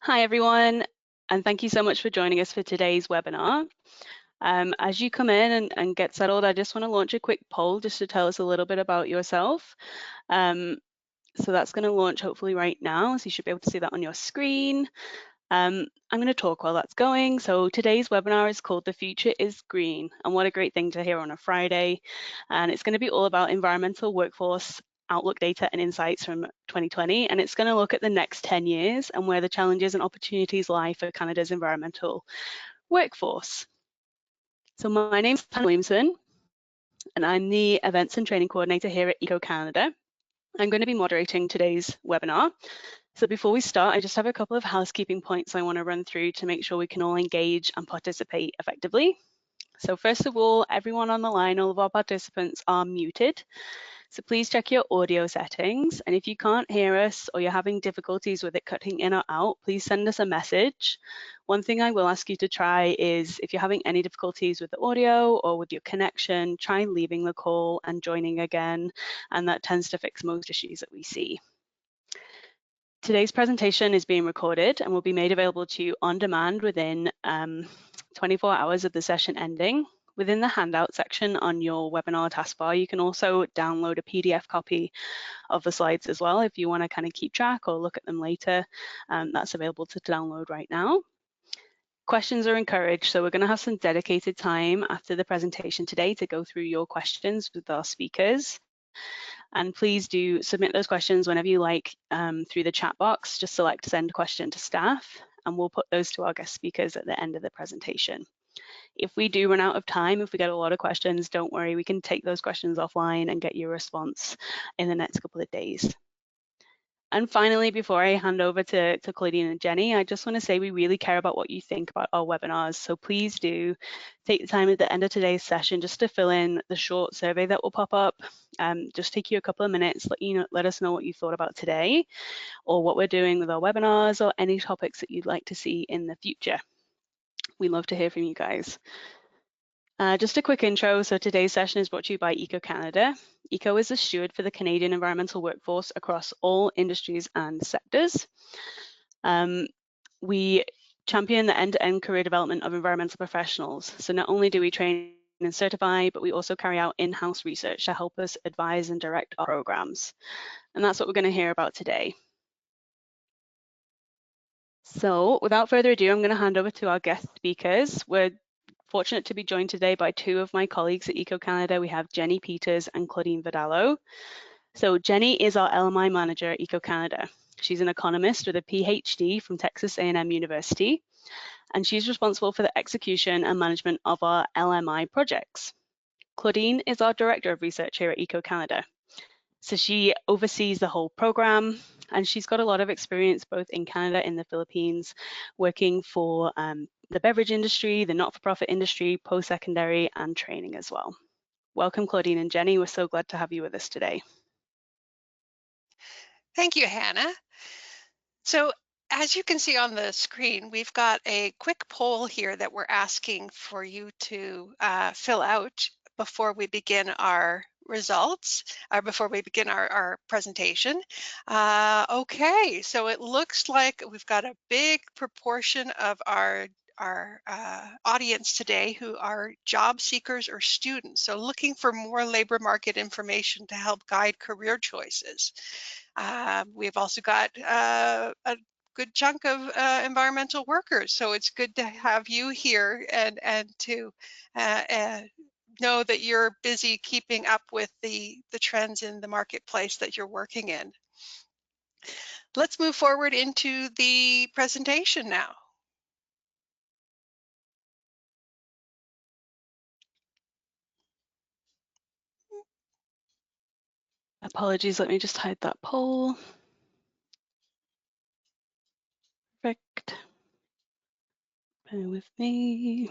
Hi everyone, and thank you so much for joining us for today's webinar. As you come in and get settled, I just want to launch a quick poll just to tell us a little bit about yourself. So that's going to launch hopefully right now, so you should be able to see that on your screen. I'm going to talk while that's going. So today's webinar is called The Future is Green, and what a great thing to hear on a Friday. And it's going to be all about environmental workforce outlook data and insights from 2020, and it's going to look at the next 10 years and where the challenges and opportunities lie for Canada's environmental workforce. So my name's Hannah Williamson, and I'm the Events and Training Coordinator here at Eco Canada. I'm going to be moderating today's webinar. So before we start, I just have a couple of housekeeping points I want to run through to make sure we can all engage and participate effectively. So first of all, everyone on the line, all of our participants are muted. So please check your audio settings. And if you can't hear us or you're having difficulties with it cutting in or out, please send us a message. One thing I will ask you to try is if you're having any difficulties with the audio or with your connection, try leaving the call and joining again. And that tends to fix most issues that we see. Today's presentation is being recorded and will be made available to you on demand within 24 hours of the session ending. Within the handout section on your webinar taskbar, you can also download a PDF copy of the slides as well if you want to kind of keep track or look at them later. That's available to download right now. Questions are encouraged, so we're going to have some dedicated time after the presentation today to go through your questions with our speakers. And please do submit those questions whenever you like through the chat box. Just select send question to staff, and we'll put those to our guest speakers at the end of the presentation. If we do run out of time, if we get a lot of questions, don't worry, we can take those questions offline and get your response in the next couple of days. And finally, before I hand over to Claudine and Geni, I just want to say we really care about what you think about our webinars. So please do take the time at the end of today's session just to fill in the short survey that will pop up. Just take you a couple of minutes, let us know what you thought about today or what we're doing with our webinars or any topics that you'd like to see in the future. We love to hear from you guys. Just a quick intro. So today's session is brought to you by Eco Canada. Eco is a steward for the Canadian environmental workforce across all industries and sectors. We champion the end-to-end career development of environmental professionals. So not only do we train and certify, but we also carry out in-house research to help us advise and direct our programs. And that's what we're going to hear about today. So without further ado, I'm going to hand over to our guest speakers. We're fortunate to be joined today by two of my colleagues at Eco Canada. We have Geni Peters and Claudine Vidallo. So Geni is our LMI manager at Eco Canada. She's an economist with a PhD from Texas A&M University, and she's responsible for the execution and management of our LMI projects. Claudine is our director of research here at Eco Canada. So she oversees the whole program, and she's got a lot of experience both in Canada and the Philippines, working for the beverage industry, the not-for-profit industry, post-secondary, and training as well. Welcome, Claudine and Geni. We're so glad to have you with us today. Thank you, Hannah. So as you can see on the screen, we've got a quick poll here that we're asking for you to fill out before we begin our results, or before we begin our presentation. Okay, so it looks like we've got a big proportion of our audience today who are job seekers or students, so looking for more labor market information to help guide career choices. We've also got a good chunk of environmental workers, so it's good to have you here and to know that you're busy keeping up with the trends in the marketplace that you're working in. Let's move forward into the presentation now. Apologies, let me just hide that poll. Perfect. Bear with me.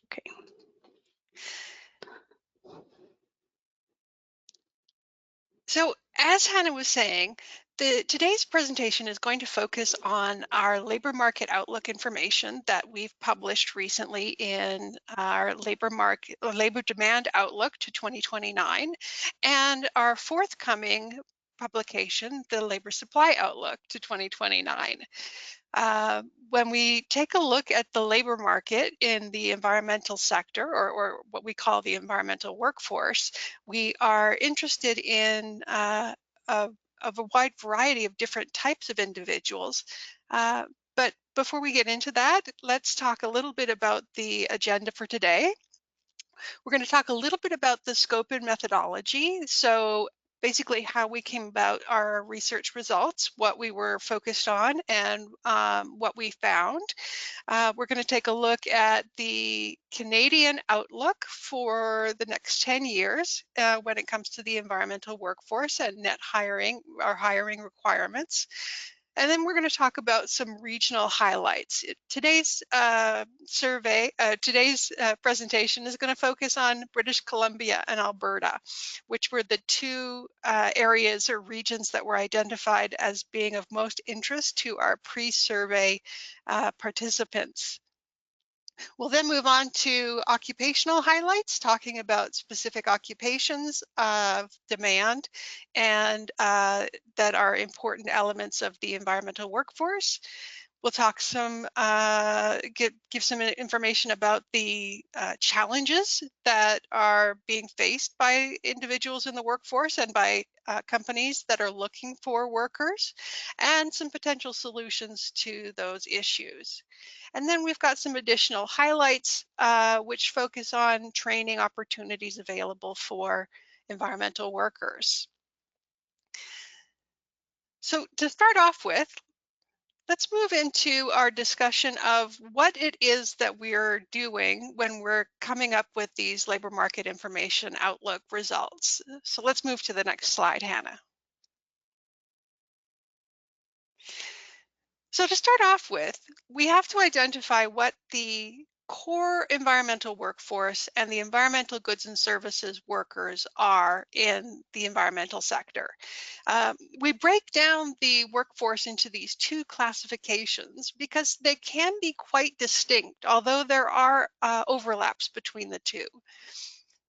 Okay. So as Hannah was saying, Today's presentation is going to focus on our labor market outlook information that we've published recently in our labor demand outlook to 2029 and our forthcoming publication, the labor supply outlook to 2029. When we take a look at the labor market in the environmental sector, or what we call the environmental workforce, we are interested in a, of a wide variety of different types of individuals. But before we get into that, let's talk a little bit about the agenda for today. We're going to talk a little bit about the scope and methodology. So basically how we came about our research results, what we were focused on, and what we found. We're going to take a look at the Canadian outlook for the next 10 years when it comes to the environmental workforce and net hiring, our hiring requirements. And then we're going to talk about some regional highlights. Today's presentation is going to focus on British Columbia and Alberta, which were the two areas or regions that were identified as being of most interest to our pre-survey participants. We'll then move on to occupational highlights, talking about specific occupations of demand and that are important elements of the environmental workforce. We'll talk give some information about the challenges that are being faced by individuals in the workforce and by companies that are looking for workers, and some potential solutions to those issues. And then we've got some additional highlights which focus on training opportunities available for environmental workers. So to start off with, let's move into our discussion of what it is that we're doing when we're coming up with these labor market information outlook results. So let's move to the next slide, Hannah. So to start off with, we have to identify what the core environmental workforce and the environmental goods and services workers are in the environmental sector. We break down the workforce into these two classifications because they can be quite distinct, although there are overlaps between the two.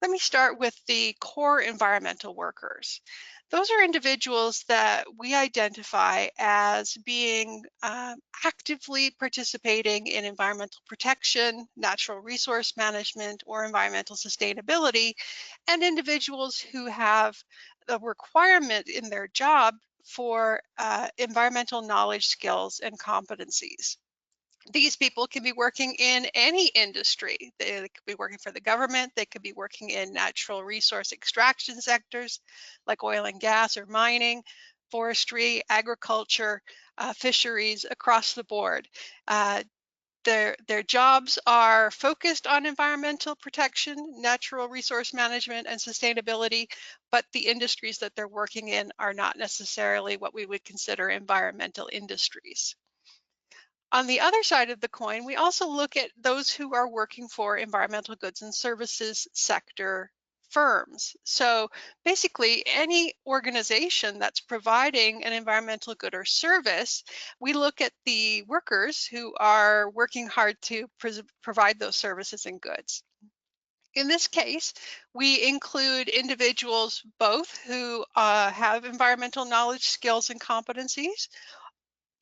Let me start with the core environmental workers. Those are individuals that we identify as being actively participating in environmental protection, natural resource management, or environmental sustainability, and individuals who have the requirement in their job for environmental knowledge, skills, and competencies. These people can be working in any industry. They could be working for the government. They could be working in natural resource extraction sectors like oil and gas or mining, forestry, agriculture, fisheries, across the board. Their jobs are focused on environmental protection, natural resource management, and sustainability, but the industries that they're working in are not necessarily what we would consider environmental industries. On the other side of the coin, we also look at those who are working for environmental goods and services sector firms. So basically, any organization that's providing an environmental good or service, we look at the workers who are working hard to provide those services and goods. In this case, we include individuals both who have environmental knowledge, skills, and competencies,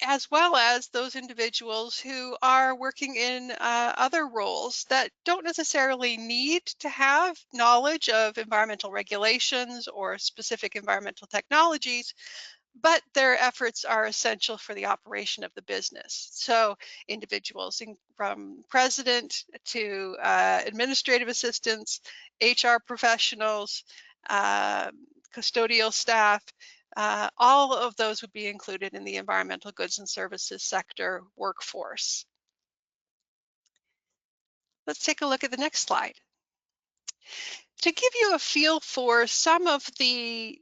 as well as those individuals who are working in other roles that don't necessarily need to have knowledge of environmental regulations or specific environmental technologies, but their efforts are essential for the operation of the business. So individuals from president to administrative assistants, HR professionals, custodial staff, all of those would be included in the environmental goods and services sector workforce. Let's take a look at the next slide. To give you a feel for some of the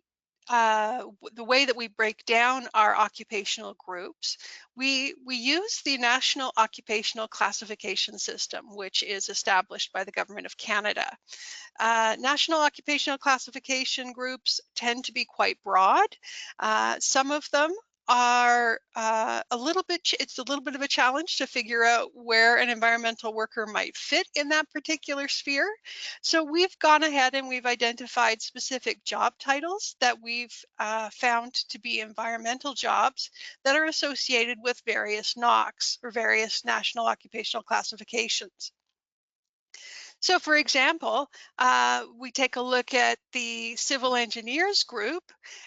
the way that we break down our occupational groups, we use the National Occupational Classification System, which is established by the Government of Canada. National occupational classification groups tend to be quite broad. Some of them are it's a little bit of a challenge to figure out where an environmental worker might fit in that particular sphere. So we've gone ahead and we've identified specific job titles that we've found to be environmental jobs that are associated with various NOCs, or various national occupational classifications. So for example, we take a look at the civil engineers group,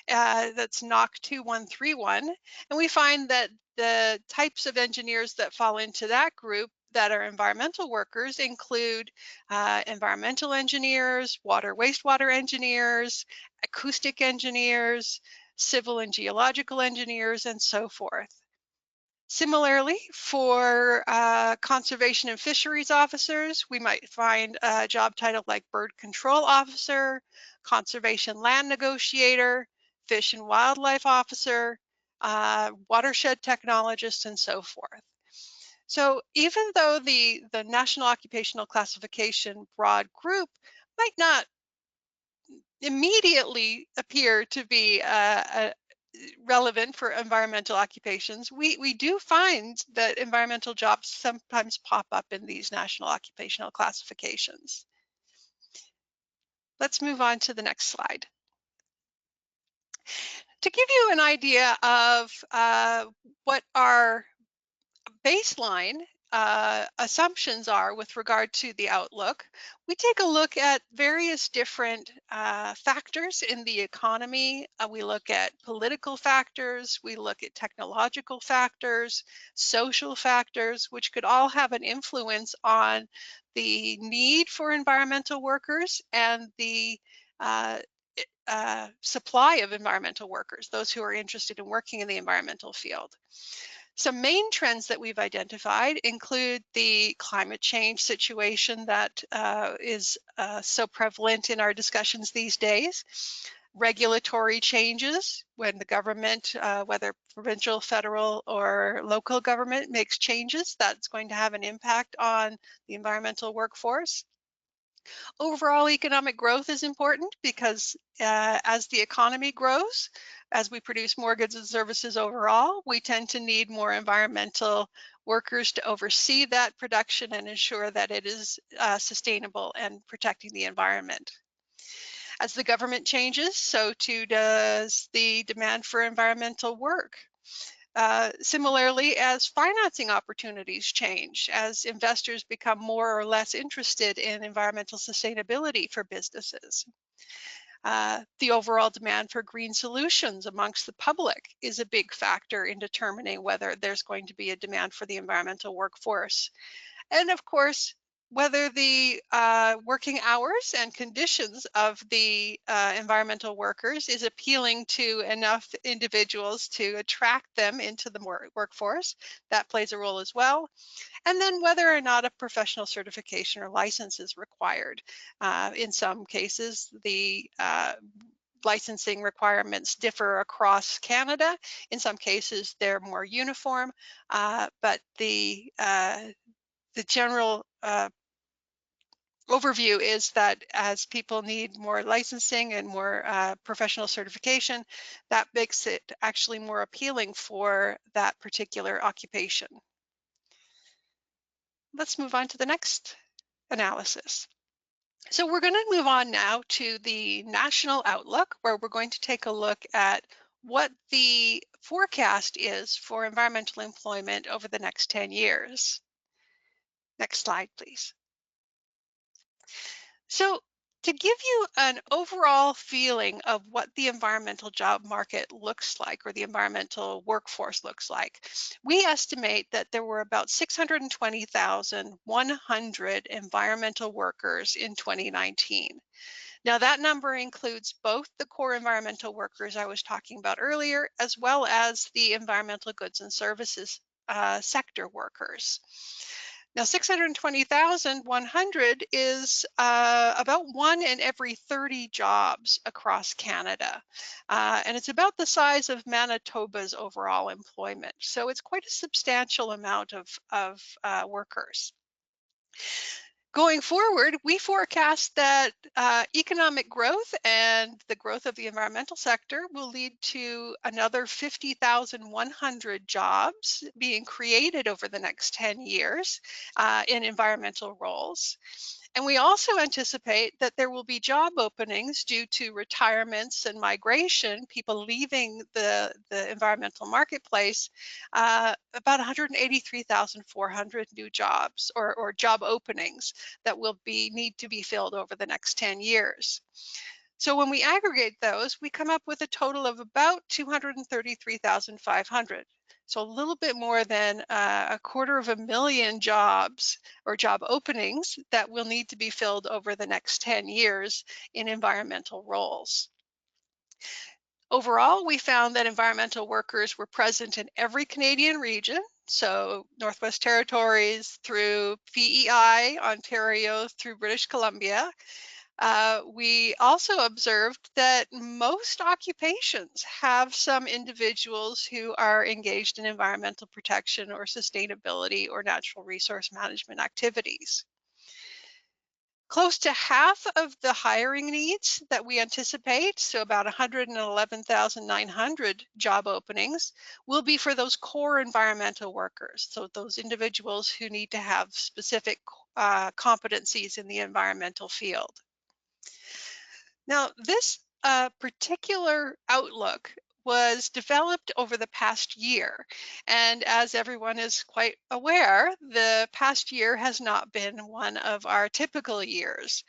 that's NOC 2131, and we find that the types of engineers that fall into that group that are environmental workers include environmental engineers, water wastewater engineers, acoustic engineers, civil and geological engineers, and so forth. Similarly, for conservation and fisheries officers, we might find a job title like bird control officer, conservation land negotiator, fish and wildlife officer, watershed technologist, and so forth. So even though the National Occupational Classification broad group might not immediately appear to be relevant for environmental occupations, we do find that environmental jobs sometimes pop up in these national occupational classifications. Let's move on to the next slide. To give you an idea of what our baseline assumptions are with regard to the outlook, we take a look at various different factors in the economy. We look at political factors, we look at technological factors, social factors, which could all have an influence on the need for environmental workers and the uh, supply of environmental workers, those who are interested in working in the environmental field. Some main trends that we've identified include the climate change situation that is so prevalent in our discussions these days, regulatory changes when the government, whether provincial, federal, or local government makes changes, that's going to have an impact on the environmental workforce. Overall economic growth is important because as the economy grows, as we produce more goods and services overall, we tend to need more environmental workers to oversee that production and ensure that it is sustainable and protecting the environment. As the government changes, so too does the demand for environmental work. Similarly, as financing opportunities change, as investors become more or less interested in environmental sustainability for businesses. The overall demand for green solutions amongst the public is a big factor in determining whether there's going to be a demand for the environmental workforce. And of course, whether the working hours and conditions of the environmental workers is appealing to enough individuals to attract them into the workforce, that plays a role as well. And then whether or not a professional certification or license is required. In some cases, the licensing requirements differ across Canada. In some cases, they're more uniform, but the general overview is that as people need more licensing and more professional certification, that makes it actually more appealing for that particular occupation. Let's move on to the next analysis. So we're going to move on now to the national outlook, where we're going to take a look at what the forecast is for environmental employment over the next 10 years. Next slide, please. So to give you an overall feeling of what the environmental job market looks like, or the environmental workforce looks like, we estimate that there were about 620,100 environmental workers in 2019. Now that number includes both the core environmental workers I was talking about earlier, as well as the environmental goods and services sector workers. Now, 620,100 is about 1 in every 30 jobs across Canada. And it's about the size of Manitoba's overall employment. So it's quite a substantial amount of workers. Going forward, we forecast that economic growth and the growth of the environmental sector will lead to another 50,100 jobs being created over the next 10 years in environmental roles. And we also anticipate that there will be job openings due to retirements and migration, people leaving the environmental marketplace, about 183,400 new jobs or job openings that will need to be filled over the next 10 years. So when we aggregate those, we come up with a total of about 233,500. So a little bit more than 250,000 jobs or job openings that will need to be filled over the next 10 years in environmental roles. Overall, we found that environmental workers were present in every Canadian region, so Northwest Territories through PEI, Ontario through British Columbia. We also observed that most occupations have some individuals who are engaged in environmental protection or sustainability or natural resource management activities. Close to half of the hiring needs that we anticipate, so about 111,900 job openings, will be for those core environmental workers. So those individuals who need to have specific competencies in the environmental field. Now, this particular outlook was developed over the past year. And as everyone is quite aware, the past year has not been one of our typical years.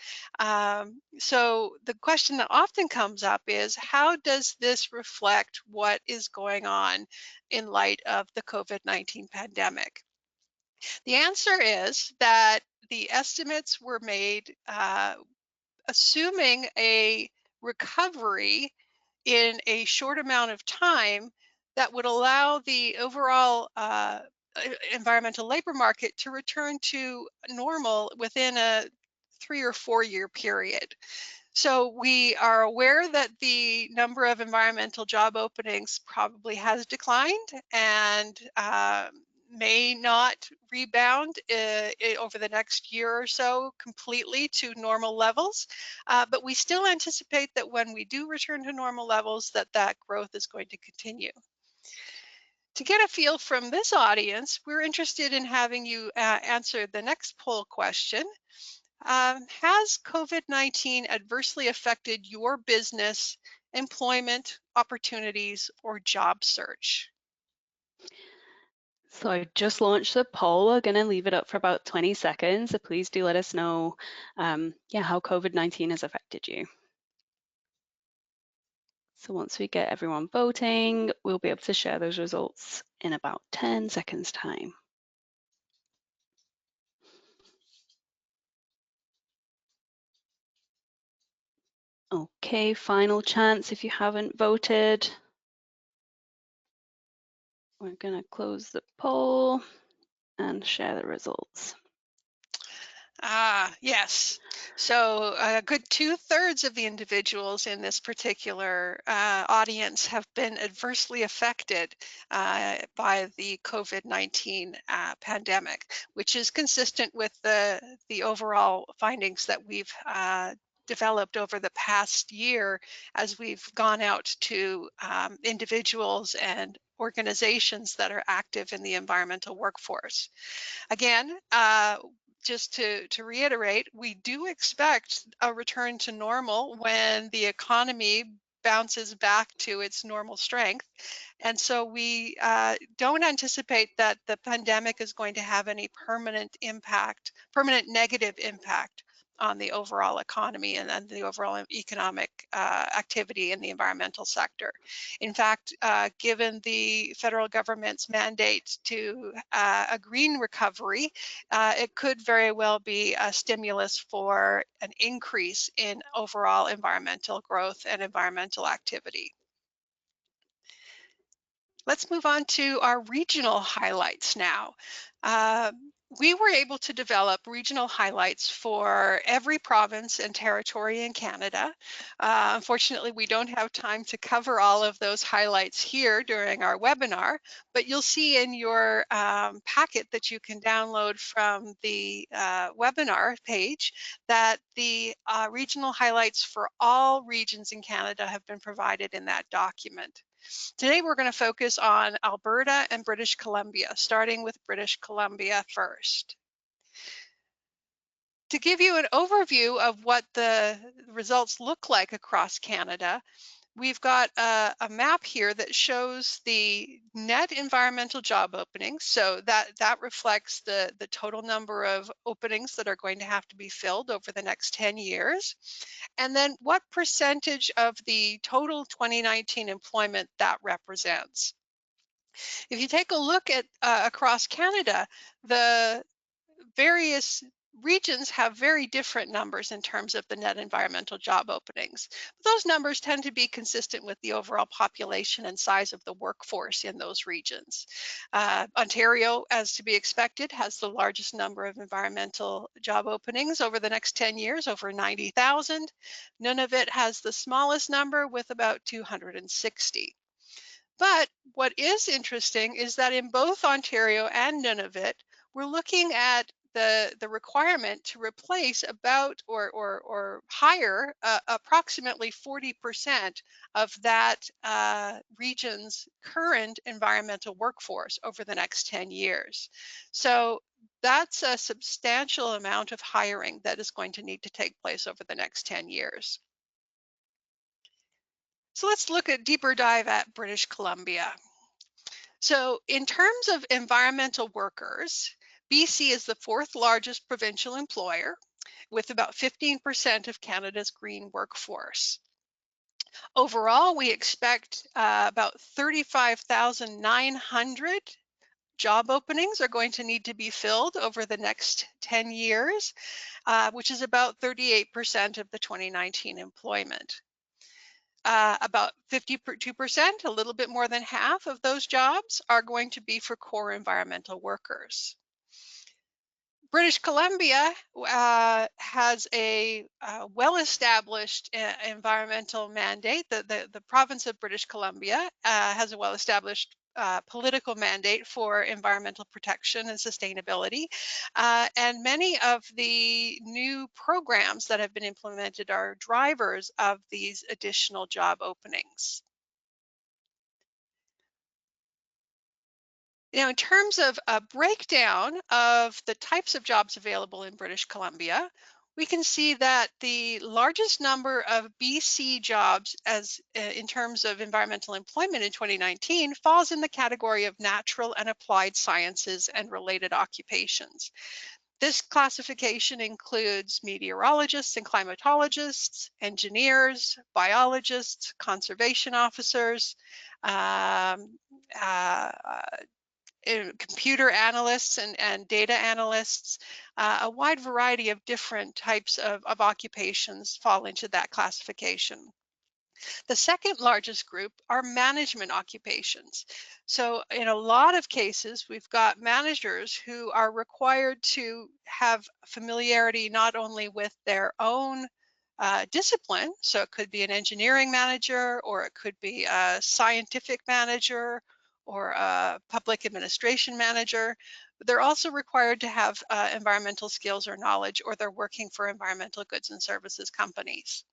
So the question that often comes up is, how does this reflect what is going on in light of the COVID-19 pandemic? The answer is that the estimates were made assuming a recovery in a short amount of time that would allow the overall environmental labor market to return to normal within a 3 or 4 year period. So we are aware that the number of environmental job openings probably has declined and may not rebound over the next year or so completely to normal levels. But we still anticipate that when we do return to normal levels, that growth is going to continue. To get a feel from this audience, we're interested in having you answer the next poll question. Has COVID-19 adversely affected your business, employment, opportunities, or job search? So I just launched the poll. We're going to leave it up for about 20 seconds. So please do let us know how COVID-19 has affected you. So once we get everyone voting, we'll be able to share those results in about 10 seconds time. Okay, final chance if you haven't voted. We're going to close the poll and share the results. Yes. So a good 2/3 of the individuals in this particular audience have been adversely affected by the COVID-19 pandemic, which is consistent with the overall findings that we've developed over the past year as we've gone out to individuals and organizations that are active in the environmental workforce. Again, just to reiterate, we do expect a return to normal when the economy bounces back to its normal strength. And so we don't anticipate that the pandemic is going to have any permanent negative impact on the overall economy and the overall economic activity in the environmental sector. In fact, given the federal government's mandate to a green recovery, it could very well be a stimulus for an increase in overall environmental growth and environmental activity. Let's move on to our regional highlights now. we were able to develop regional highlights for every province and territory in Canada. Unfortunately, we don't have time to cover all of those highlights here during our webinar, but you'll see in your packet that you can download from the webinar page that the regional highlights for all regions in Canada have been provided in that document. Today, we're going to focus on Alberta and British Columbia, starting with British Columbia first. To give you an overview of what the results look like across Canada, we've got a map here that shows the net environmental job openings. So that reflects the total number of openings that are going to have to be filled over the next 10 years. And then what percentage of the total 2019 employment that represents. If you take a look at across Canada, the various regions have very different numbers in terms of the net environmental job openings. But those numbers tend to be consistent with the overall population and size of the workforce in those regions. Ontario, as to be expected, has the largest number of environmental job openings over the next 10 years, over 90,000. Nunavut has the smallest number with about 260. But what is interesting is that in both Ontario and Nunavut, we're looking at the requirement to replace about or hire approximately 40% of that region's current environmental workforce over the next 10 years. So that's a substantial amount of hiring that is going to need to take place over the next 10 years. So let's look at deeper dive at British Columbia. So in terms of environmental workers, BC is the fourth largest provincial employer with about 15% of Canada's green workforce. Overall, we expect about 35,900 job openings are going to need to be filled over the next 10 years, which is about 38% of the 2019 employment. About 52%, a little bit more than half of those jobs are going to be for core environmental workers. British Columbia has a well-established environmental mandate. The province of British Columbia has a well-established political mandate for environmental protection and sustainability. And many of the new programs that have been implemented are drivers of these additional job openings. Now, in terms of a breakdown of the types of jobs available in British Columbia, we can see that the largest number of BC jobs in terms of environmental employment in 2019 falls in the category of natural and applied sciences and related occupations. This classification includes meteorologists and climatologists, engineers, biologists, conservation officers, um, uh, computer analysts and data analysts. A wide variety of different types of occupations fall into that classification. The second largest group are management occupations. So in a lot of cases, we've got managers who are required to have familiarity not only with their own discipline, so it could be an engineering manager, or it could be a scientific manager, or a public administration manager. They're also required to have environmental skills or knowledge, or they're working for environmental goods and services companies.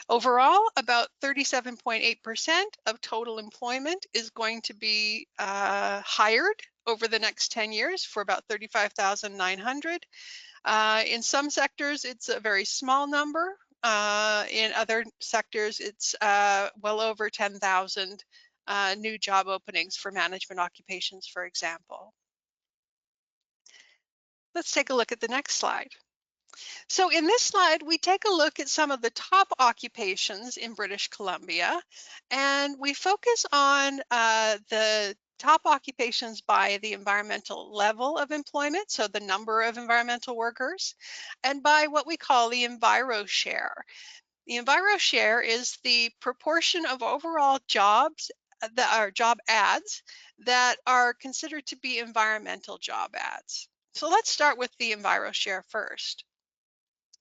Overall, about 37.8% of total employment is going to be hired over the next 10 years for about 35,900. In some sectors, it's a very small number. In other sectors, it's well over 10,000 new job openings for management occupations, for example. Let's take a look at the next slide. So in this slide, we take a look at some of the top occupations in British Columbia, and we focus on the top occupations by the environmental level of employment, so the number of environmental workers, and by what we call the Enviro Share. The Enviro Share is the proportion of overall jobs that are job ads that are considered to be environmental job ads. So let's start with the EnviroShare first.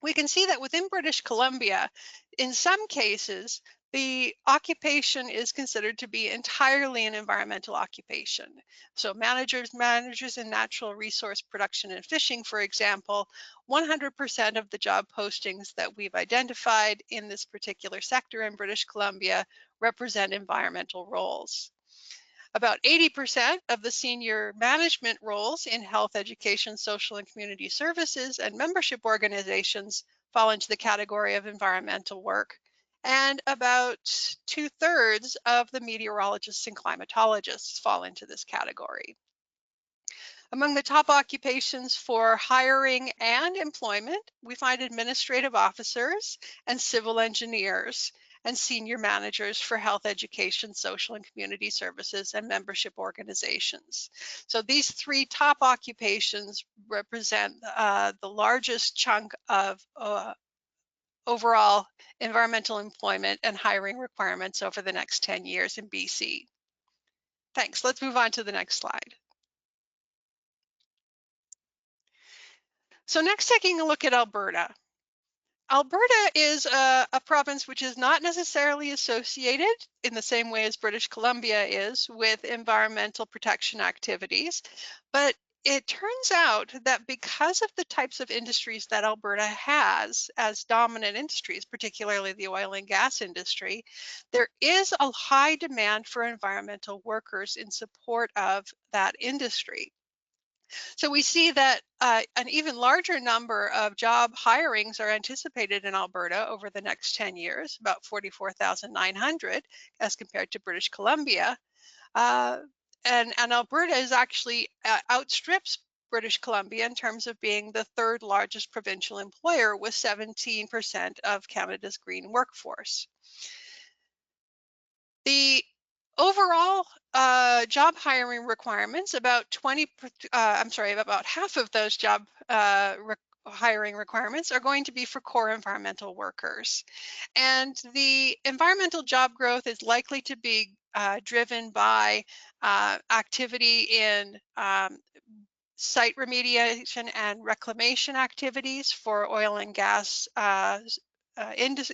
We can see that within British Columbia, in some cases, the occupation is considered to be entirely an environmental occupation. So managers in natural resource production and fishing, for example, 100% of the job postings that we've identified in this particular sector in British Columbia represent environmental roles. About 80% of the senior management roles in health, education, social and community services and membership organizations fall into the category of environmental work. And about 2/3 of the meteorologists and climatologists fall into this category. Among the top occupations for hiring and employment, we find administrative officers and civil engineers and senior managers for health, education, social and community services and membership organizations. So these three top occupations represent the largest chunk of overall environmental employment and hiring requirements over the next 10 years in BC. Thanks. Let's move on to the next slide. So next, taking a look at Alberta. Alberta is a province which is not necessarily associated in the same way as British Columbia is with environmental protection activities, but it turns out that because of the types of industries that Alberta has as dominant industries, particularly the oil and gas industry, there is a high demand for environmental workers in support of that industry. So we see that an even larger number of job hirings are anticipated in Alberta over the next 10 years, about 44,900 as compared to British Columbia. Uh, and Alberta is actually outstrips British Columbia in terms of being the third largest provincial employer with 17% of Canada's green workforce. The overall job hiring requirements, about about half of those job hiring requirements are going to be for core environmental workers. And the environmental job growth is likely to be driven by activity in site remediation and reclamation activities for oil and gas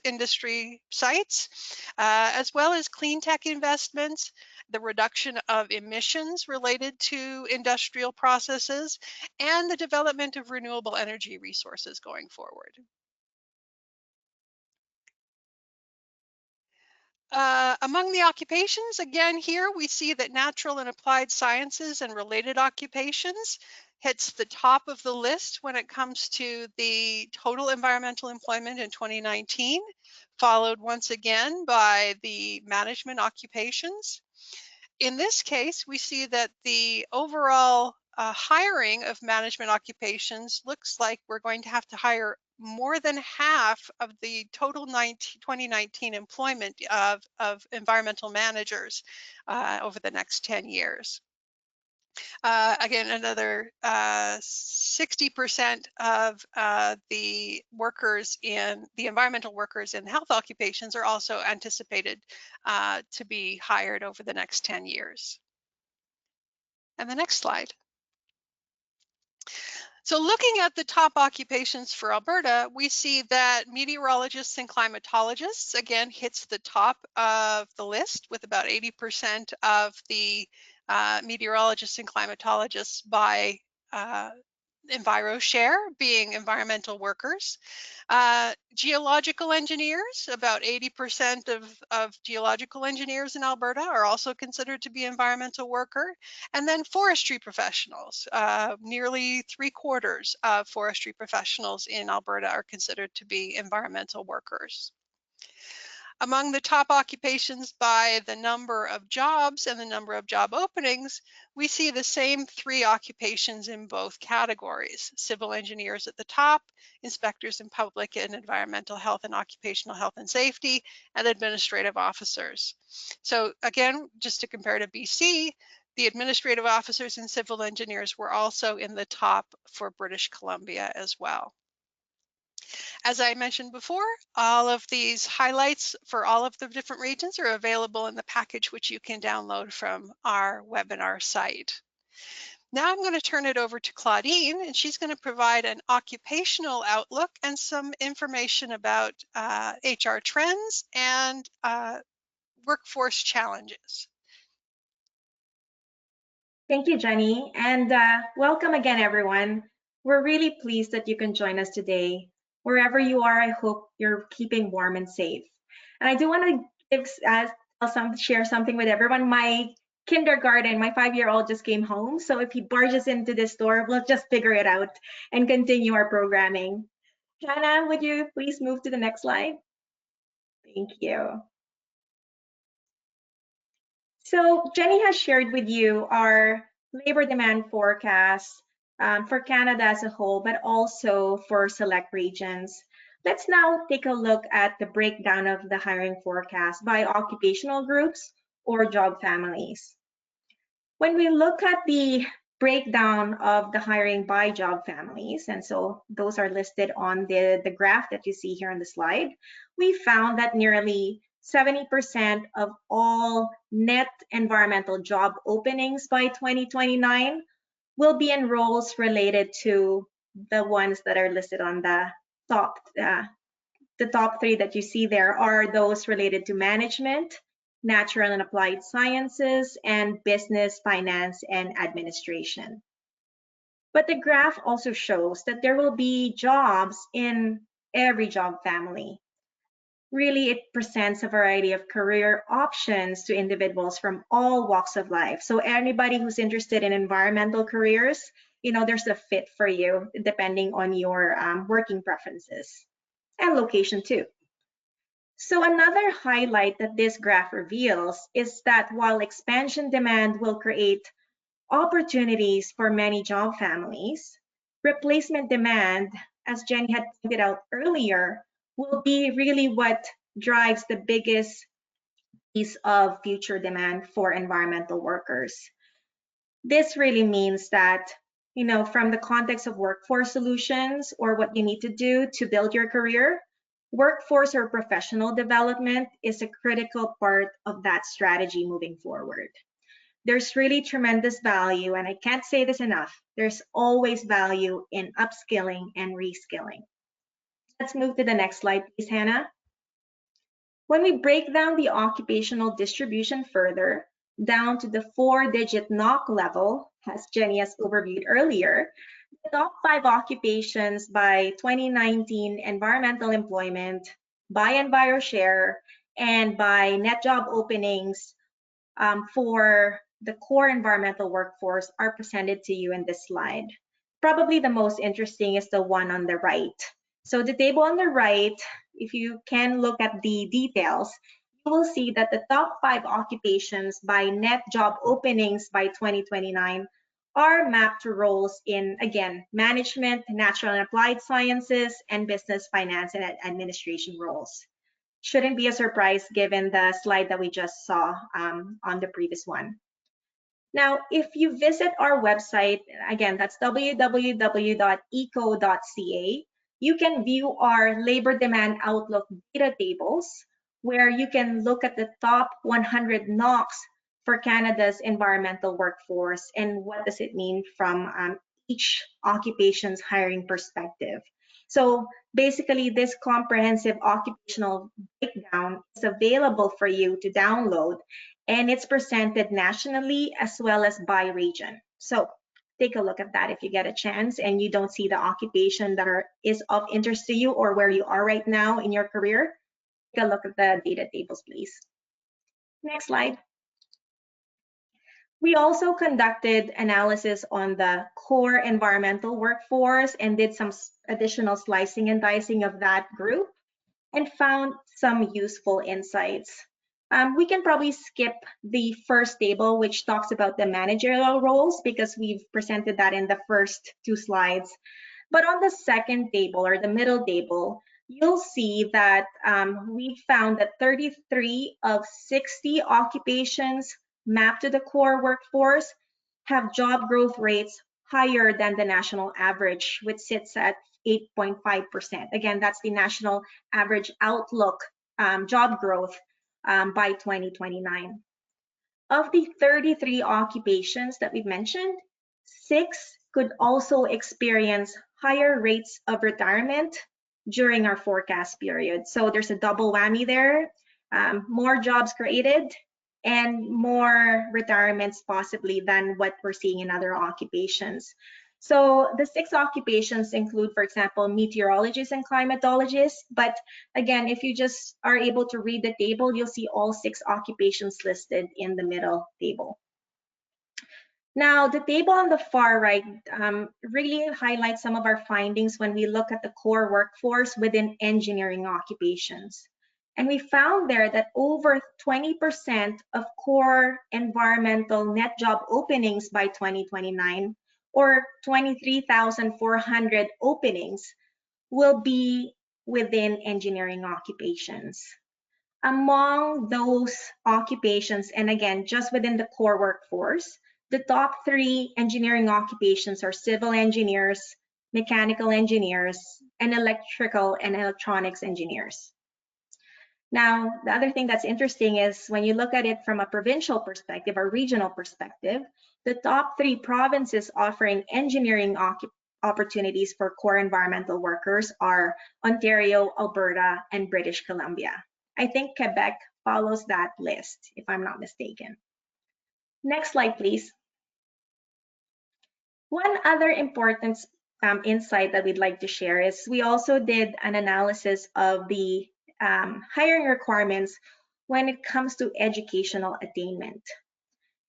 industry sites, as well as clean tech investments, the reduction of emissions related to industrial processes, and the development of renewable energy resources going forward. Among the occupations, again, here we see that natural and applied sciences and related occupations hits the top of the list when it comes to the total environmental employment in 2019, followed once again by the management occupations. In this case, we see that the overall hiring of management occupations looks like we're going to have to hire more than half of the total 2019 employment of environmental managers over the next 10 years. Again, another 60% of the workers in the environmental workers in health occupations are also anticipated to be hired over the next 10 years. And the next slide. So looking at the top occupations for Alberta, we see that meteorologists and climatologists, again, hits the top of the list with about 80% of the meteorologists and climatologists by EnviroShare being environmental workers. Geological engineers, about 80% of geological engineers in Alberta are also considered to be environmental worker. And then forestry professionals, nearly 3/4 of forestry professionals in Alberta are considered to be environmental workers. Among the top occupations by the number of jobs and the number of job openings, we see the same three occupations in both categories. Civil engineers at the top, inspectors in public and environmental health and occupational health and safety, and administrative officers. So again, just to compare to BC, the administrative officers and civil engineers were also in the top for British Columbia as well. As I mentioned before, all of these highlights for all of the different regions are available in the package which you can download from our webinar site. Now I'm going to turn it over to Claudine, and she's going to provide an occupational outlook and some information about HR trends and workforce challenges. Thank you, Jenny, and welcome again, everyone. We're really pleased that you can join us today. Wherever you are, I hope you're keeping warm and safe. And I do want to share something with everyone. My kindergarten, my 5-year-old just came home, so if he barges into this store, we'll just figure it out and continue our programming. Hannah, would you please move to the next slide? Thank you. So Jenny has shared with you our labor demand forecast for Canada as a whole, but also for select regions. Let's now take a look at the breakdown of the hiring forecast by occupational groups or job families. When we look at the breakdown of the hiring by job families, and so those are listed on the graph that you see here on the slide, we found that nearly 70% of all net environmental job openings by 2029 will be in roles related to the ones that are listed on the top. The top three that you see there are those related to management, natural and applied sciences, and business, finance, and administration. But the graph also shows that there will be jobs in every job family. Really, it presents a variety of career options to individuals from all walks of life. So anybody who's interested in environmental careers, there's a fit for you depending on your working preferences and location too. So another highlight that this graph reveals is that while expansion demand will create opportunities for many job families, replacement demand, as Jenny had pointed out earlier, will be really what drives the biggest piece of future demand for environmental workers. This really means that, from the context of workforce solutions or what you need to do to build your career, workforce or professional development is a critical part of that strategy moving forward. There's really tremendous value, and I can't say this enough, there's always value in upskilling and reskilling. Let's move to the next slide, please, Hannah. When we break down the occupational distribution further, down to the 4-digit NOC level, as Jenny has overviewed earlier, the top 5 occupations by 2019 environmental employment, by EnviroShare, and by net job openings for the core environmental workforce are presented to you in this slide. Probably the most interesting is the one on the right. So the table on the right, if you can look at the details, you will see that the top 5 occupations by net job openings by 2029 are mapped to roles in, again, management, natural and applied sciences, and business, finance, and administration roles. Shouldn't be a surprise given the slide that we just saw on the previous one. Now, if you visit our website, again, that's www.eco.ca, you can view our labor demand outlook data tables, where you can look at the top 100 NOCs for Canada's environmental workforce and what does it mean from each occupation's hiring perspective. So basically, this comprehensive occupational breakdown is available for you to download, and it's presented nationally as well as by region. So take a look at that if you get a chance and you don't see the occupation that is of interest to you or where you are right now in your career. Take a look at the data tables, please. Next slide. We also conducted analysis on the core environmental workforce and did some additional slicing and dicing of that group and found some useful insights. We can probably skip the first table, which talks about the managerial roles, because we've presented that in the first 2 slides. But on the second table, or the middle table, you'll see that we found that 33 of 60 occupations mapped to the core workforce have job growth rates higher than the national average, which sits at 8.5%. Again, that's the national average outlook job growth by 2029. Of the 33 occupations that we've mentioned, 6 could also experience higher rates of retirement during our forecast period. So there's a double whammy there, more jobs created and more retirements possibly than what we're seeing in other occupations. So the 6 occupations include, for example, meteorologists and climatologists. But again, if you just are able to read the table, you'll see all 6 occupations listed in the middle table. Now, the table on the far right really highlights some of our findings when we look at the core workforce within engineering occupations. And we found there that over 20% of core environmental net job openings by 2029, or 23,400 openings, will be within engineering occupations. Among those occupations, and again, just within the core workforce, the top 3 engineering occupations are civil engineers, mechanical engineers, and electrical and electronics engineers. Now, the other thing that's interesting is when you look at it from a provincial perspective or regional perspective, the top 3 provinces offering engineering opportunities for core environmental workers are Ontario, Alberta, and British Columbia. I think Quebec follows that list, if I'm not mistaken. Next slide, please. One other important insight that we'd like to share is we also did an analysis of the hiring requirements when it comes to educational attainment.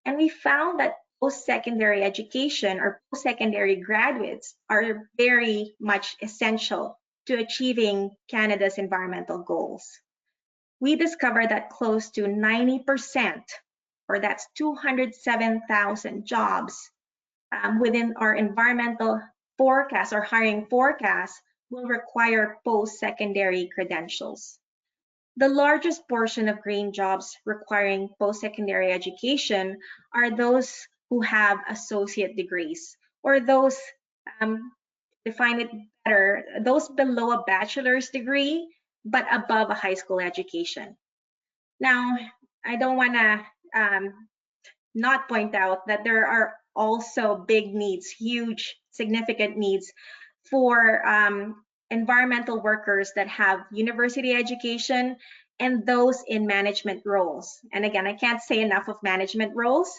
And we found that post-secondary education or post-secondary graduates are very much essential to achieving Canada's environmental goals. We discovered that close to 90%, or that's 207,000 jobs within our environmental forecast or hiring forecast will require post-secondary credentials. The largest portion of green jobs requiring post-secondary education are those who have associate degrees, or those, define it better, those below a bachelor's degree, but above a high school education. Now, I don't want to not point out that there are also big needs, huge, significant needs for environmental workers that have university education and those in management roles. And again, I can't say enough of management roles.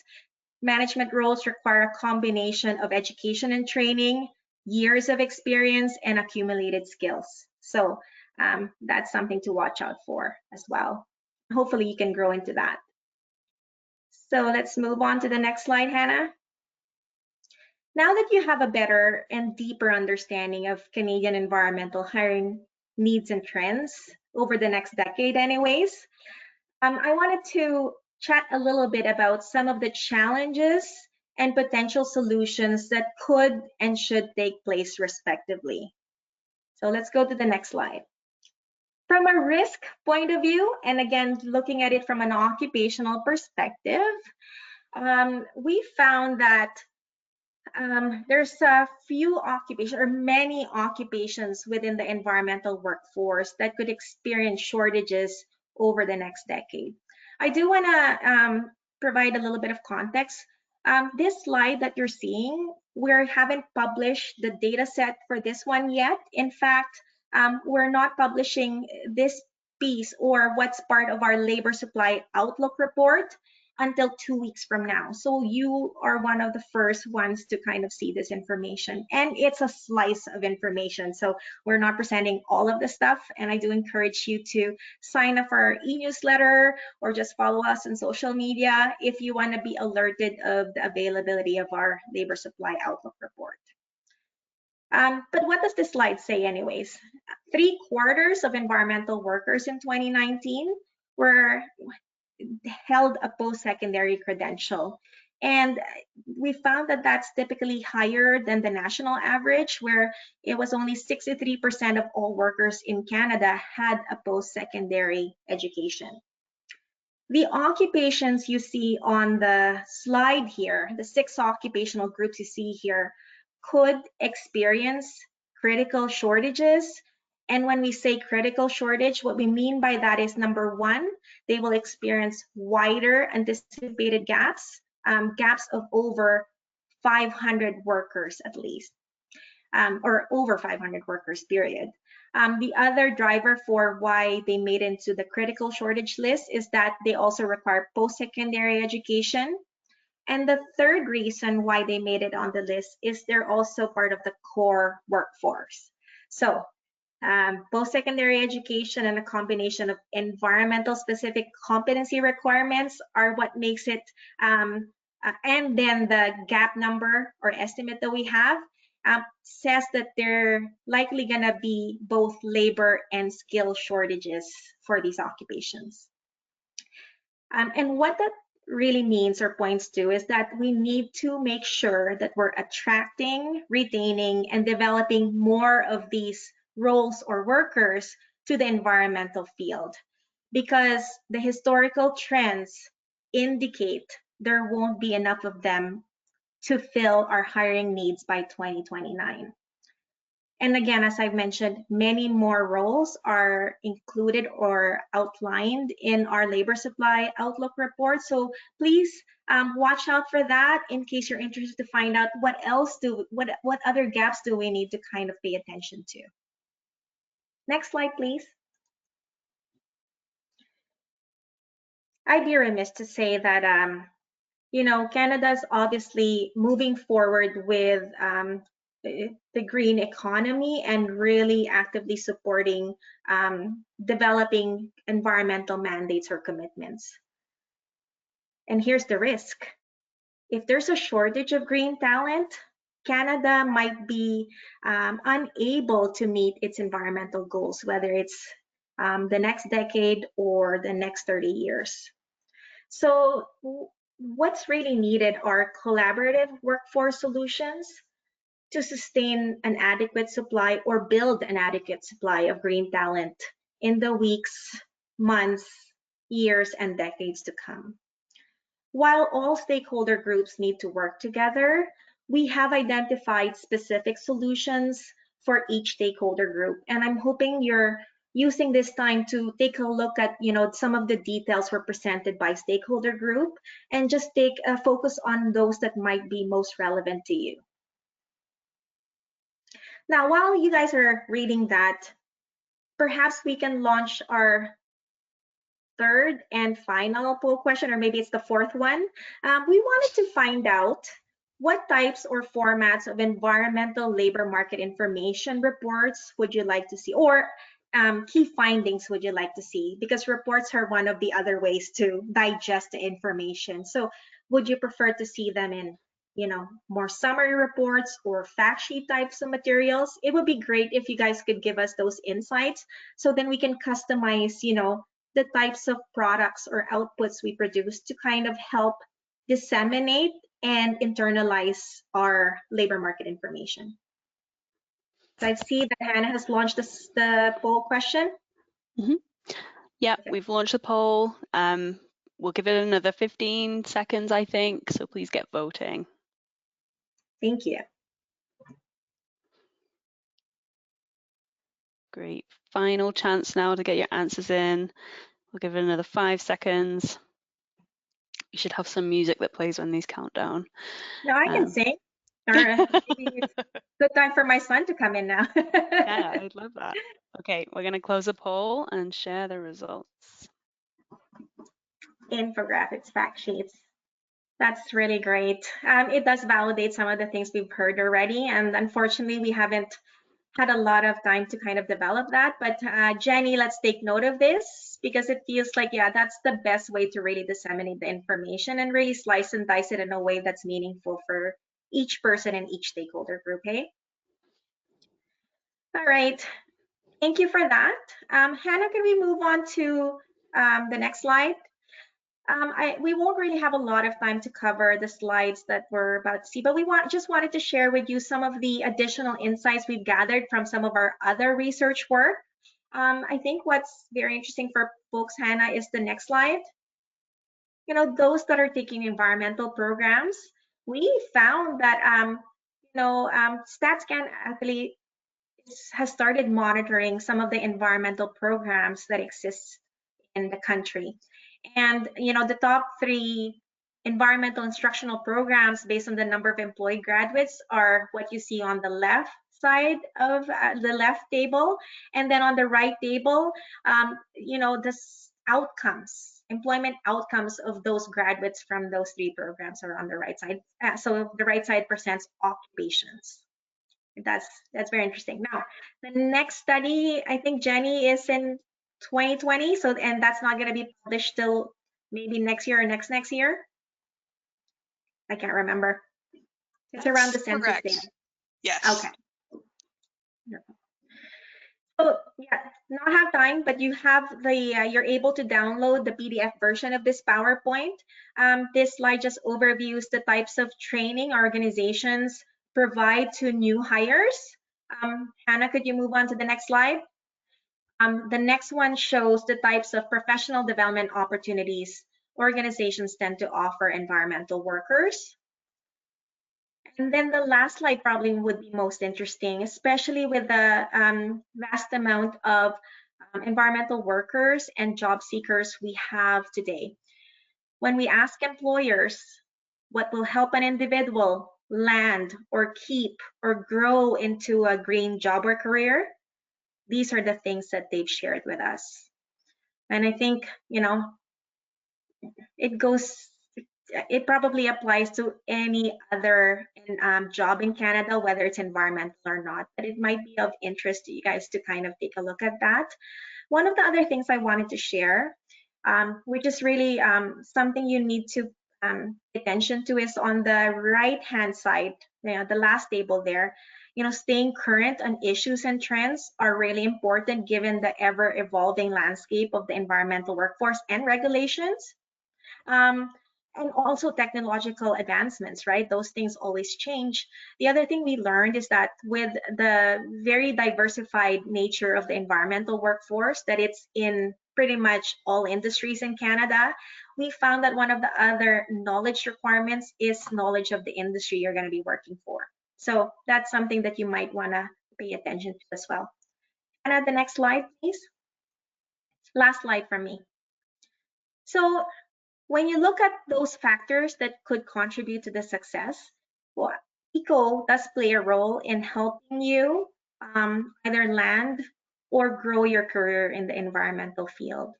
Management roles require a combination of education and training, years of experience, and accumulated skills. So that's something to watch out for as well. Hopefully you can grow into that. So let's move on to the next slide, Hannah. Now that you have a better and deeper understanding of Canadian environmental hiring needs and trends over the next decade anyways, I wanted to chat a little bit about some of the challenges and potential solutions that could and should take place respectively. So let's go to the next slide. From a risk point of view, and again, looking at it from an occupational perspective, we found that there's a few occupations or many occupations within the environmental workforce that could experience shortages over the next decade. I do want to provide a little bit of context. This slide that you're seeing, we haven't published the data set for this one yet. In fact, we're not publishing this piece or what's part of our labor supply outlook report until 2 weeks from now. So you are one of the first ones to kind of see this information. And it's a slice of information. So we're not presenting all of the stuff. And I do encourage you to sign up for our e-newsletter or just follow us on social media if you want to be alerted of the availability of our labor supply outlook report. But what does this slide say anyways? 3/4 of environmental workers in 2019 were held a post-secondary credential. And we found that that's typically higher than the national average, where it was only 63% of all workers in Canada had a post-secondary education. The occupations you see on the slide here, the 6 occupational groups you see here, could experience critical shortages. And when we say critical shortage, what we mean by that is, number one, they will experience wider anticipated gaps, gaps of over 500 workers at least, or over 500 workers, period. The other driver for why they made into the critical shortage list is that they also require post-secondary education. And the third reason why they made it on the list is they're also part of the core workforce. So post-secondary education and a combination of environmental specific competency requirements are what makes it, and then the gap number or estimate that we have says that they're likely going to be both labor and skill shortages for these occupations. And what that really means or points to is that we need to make sure that we're attracting, retaining, and developing more of these roles or workers to the environmental field, because the historical trends indicate there won't be enough of them to fill our hiring needs by 2029. And again, as I've mentioned, many more roles are included or outlined in our labor supply outlook report. So please watch out for that in case you're interested to find out what else what other gaps do we need to kind of pay attention to. Next slide, please. I'd be remiss to say that Canada's obviously moving forward with the green economy and really actively supporting developing environmental mandates or commitments. And here's the risk. If there's a shortage of green talent, Canada might be unable to meet its environmental goals, whether it's the next decade or the next 30 years. So what's really needed are collaborative workforce solutions to sustain an adequate supply or build an adequate supply of green talent in the weeks, months, years, and decades to come. While all stakeholder groups need to work together, we have identified specific solutions for each stakeholder group. And I'm hoping you're using this time to take a look at some of the details were presented by stakeholder group and just take a focus on those that might be most relevant to you. Now, while you guys are reading that, perhaps we can launch our third and final poll question, or maybe it's the fourth one. We wanted to find out what types or formats of environmental labor market information reports would you like to see, or key findings would you like to see? Because reports are one of the other ways to digest the information. So would you prefer to see them in more summary reports or fact sheet types of materials? It would be great if you guys could give us those insights, so then we can customize the types of products or outputs we produce to kind of help disseminate and internalize our labor market information. So I see that Hannah has launched the poll question. Mm-hmm. Yeah, Okay. We've launched the poll. We'll give it another 15 seconds, I think, so please get voting. Thank you. Great. Final chance now to get your answers in. We'll give it another 5 seconds. You should have some music that plays when these count down. No, I can sing. Or maybe it's a good time for my son to come in now. Yeah, I'd love that. Okay, we're going to close the poll and share the results. Infographics, fact sheets. That's really great. It does validate some of the things we've heard already, and unfortunately we haven't had a lot of time to kind of develop that. But Geni, let's take note of this, because it feels like, yeah, that's the best way to really disseminate the information and really slice and dice it in a way that's meaningful for each person and each stakeholder group, hey? All right, thank you for that. Hannah, can we move on to the next slide? We won't really have a lot of time to cover the slides that we're about to see, but we just wanted to share with you some of the additional insights we've gathered from some of our other research work. I think what's very interesting for folks, Hannah, is the next slide. Those that are taking environmental programs, we found that StatsCan actually has started monitoring some of the environmental programs that exist in the country. And the top 3 environmental instructional programs based on the number of employed graduates are what you see on the left side of the left table. And then on the right table, the outcomes, employment outcomes of those graduates from those three programs are on the right side. So the right side presents occupations. That's very interesting. Now, the next study, I think, Geni, is in 2020. So, and that's not going to be published till maybe next year or next year. I can't remember. It's around the That's census data. correct. Yes. Okay. So yeah, not have time, but you have the you're able to download the PDF version of this PowerPoint. This slide just overviews the types of training organizations provide to new hires. Hannah, could you move on to the next slide? The next one shows the types of professional development opportunities organizations tend to offer environmental workers. And then the last slide probably would be most interesting, especially with the vast amount of environmental workers and job seekers we have today. When we ask employers what will help an individual land or keep or grow into a green job or career, these are the things that they've shared with us. And I think, it probably applies to any other job in Canada, whether it's environmental or not, but it might be of interest to you guys to kind of take a look at that. One of the other things I wanted to share, which is really something you need to pay attention to, is on the right-hand side, the last table there. Staying current on issues and trends are really important given the ever-evolving landscape of the environmental workforce and regulations. And also technological advancements, right? Those things always change. The other thing we learned is that with the very diversified nature of the environmental workforce, that it's in pretty much all industries in Canada, we found that one of the other knowledge requirements is knowledge of the industry you're going to be working for. So that's something that you might want to pay attention to as well. And the next slide, please. Last slide from me. So when you look at those factors that could contribute to the success, well, ECO does play a role in helping you either land or grow your career in the environmental field.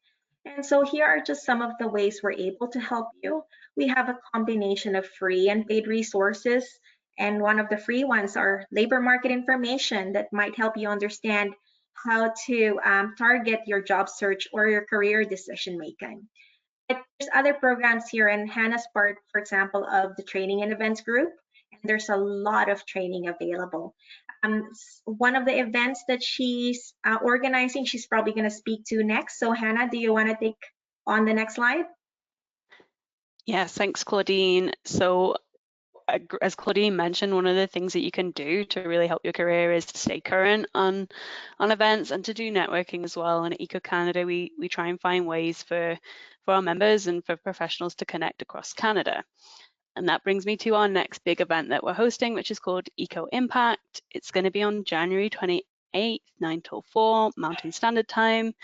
And so here are just some of the ways we're able to help you. We have a combination of free and paid resources. And one of the free ones are labor market information that might help you understand how to target your job search or your career decision making. But there's other programs here, and Hannah's part, for example, of the training and events group, and there's a lot of training available. One of the events that she's organizing, she's probably going to speak to next. So Hannah, do you want to take on the next slide? Yes, thanks, Claudine. So as Claudine mentioned, one of the things that you can do to really help your career is to stay current on events and to do networking as well. And at Eco Canada, we try and find ways for our members and for professionals to connect across Canada. And that brings me to our next big event that we're hosting, which is called Eco Impact. It's going to be on January 28th, 9 till 4 Mountain Standard Time.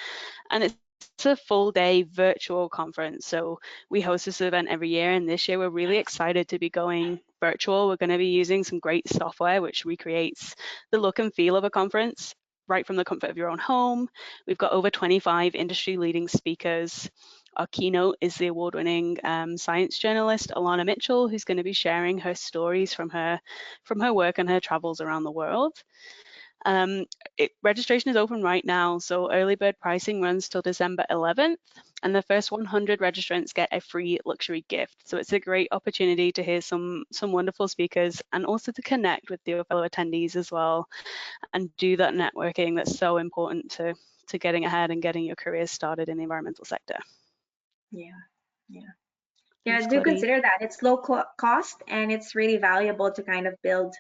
And it's a full day virtual conference. So we host this event every year, and this year we're really excited to be going virtual. We're going to be using some great software which recreates the look and feel of a conference right from the comfort of your own home. We've got over 25 industry leading speakers. Our keynote is the award-winning science journalist Alana Mitchell, who's going to be sharing her stories from her work and her travels around the world. Registration is open right now, so early bird pricing runs till December 11th, and the first 100 registrants get a free luxury gift. So it's a great opportunity to hear some wonderful speakers and also to connect with your fellow attendees as well and do that networking that's so important to getting ahead and getting your career started in the environmental sector. Yeah. Thanks, Do Claudine. consider that it's low cost and it's really valuable to kind of build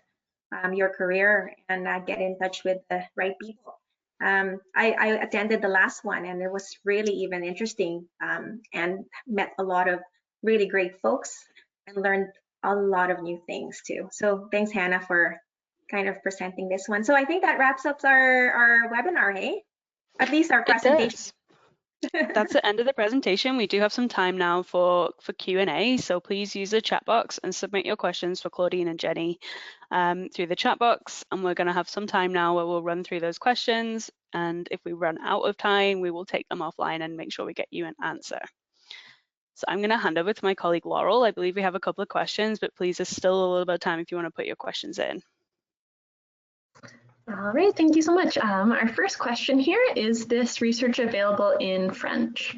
your career and get in touch with the right people. I attended the last one and it was really even interesting and met a lot of really great folks and learned a lot of new things too. So thanks, Hannah, for kind of presenting this one. So I think that wraps up our webinar, hey? At least our presentation. That's the end of the presentation. We do have some time now for Q&A, so please use the chat box and submit your questions for Claudine and Geni through the chat box. And we're going to have some time now where we'll run through those questions. And if we run out of time, we will take them offline and make sure we get you an answer. So I'm going to hand over to my colleague Laurel. I believe we have a couple of questions, but please, there's still a little bit of time if you want to put your questions in. All right, thank you so much. Our first question here, is this research available in French?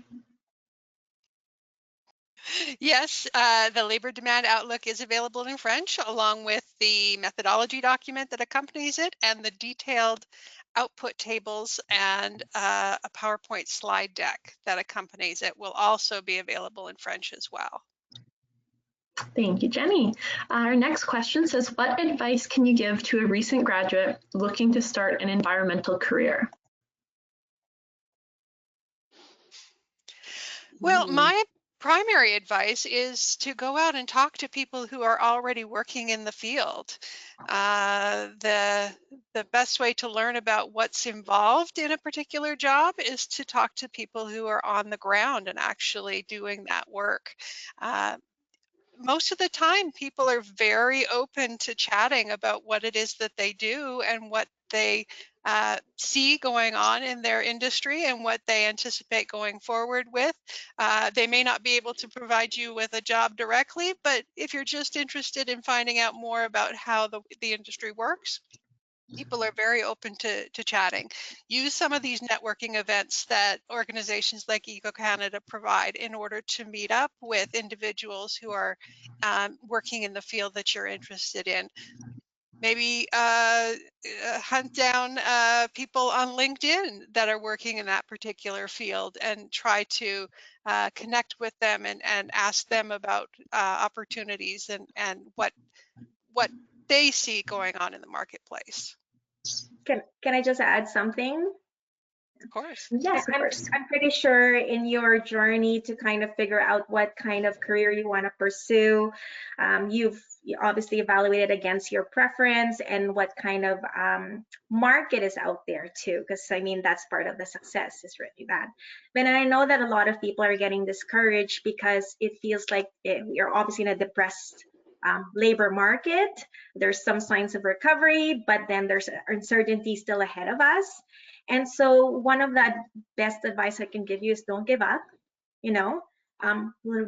Yes, the labor demand outlook is available in French, along with the methodology document that accompanies it and the detailed output tables and a PowerPoint slide deck that accompanies it will also be available in French as well. Thank you, Geni. Our next question says, what advice can you give to a recent graduate looking to start an environmental career? Well, my primary advice is to go out and talk to people who are already working in the field. The best way to learn about what's involved in a particular job is to talk to people who are on the ground and actually doing that work. Most of the time, people are very open to chatting about what it is that they do and what they see going on in their industry and what they anticipate going forward with. They may not be able to provide you with a job directly, but if you're just interested in finding out more about how the industry works, people are very open to chatting. Use some of these networking events that organizations like Eco-Canada provide in order to meet up with individuals who are working in the field that you're interested in. Maybe hunt down people on LinkedIn that are working in that particular field and try to connect with them and ask them about opportunities and what they see going on in the marketplace. Can I just add something? Of course. Yes, of course. I'm pretty sure in your journey to kind of figure out what kind of career you want to pursue, you've obviously evaluated against your preference and what kind of market is out there too, because I mean, that's part of the success is really that. But I know that a lot of people are getting discouraged because it feels like we are obviously in a depressed labor market. There's some signs of recovery, but then there's uncertainty still ahead of us. And so one of the best advice I can give you is don't give up, you know,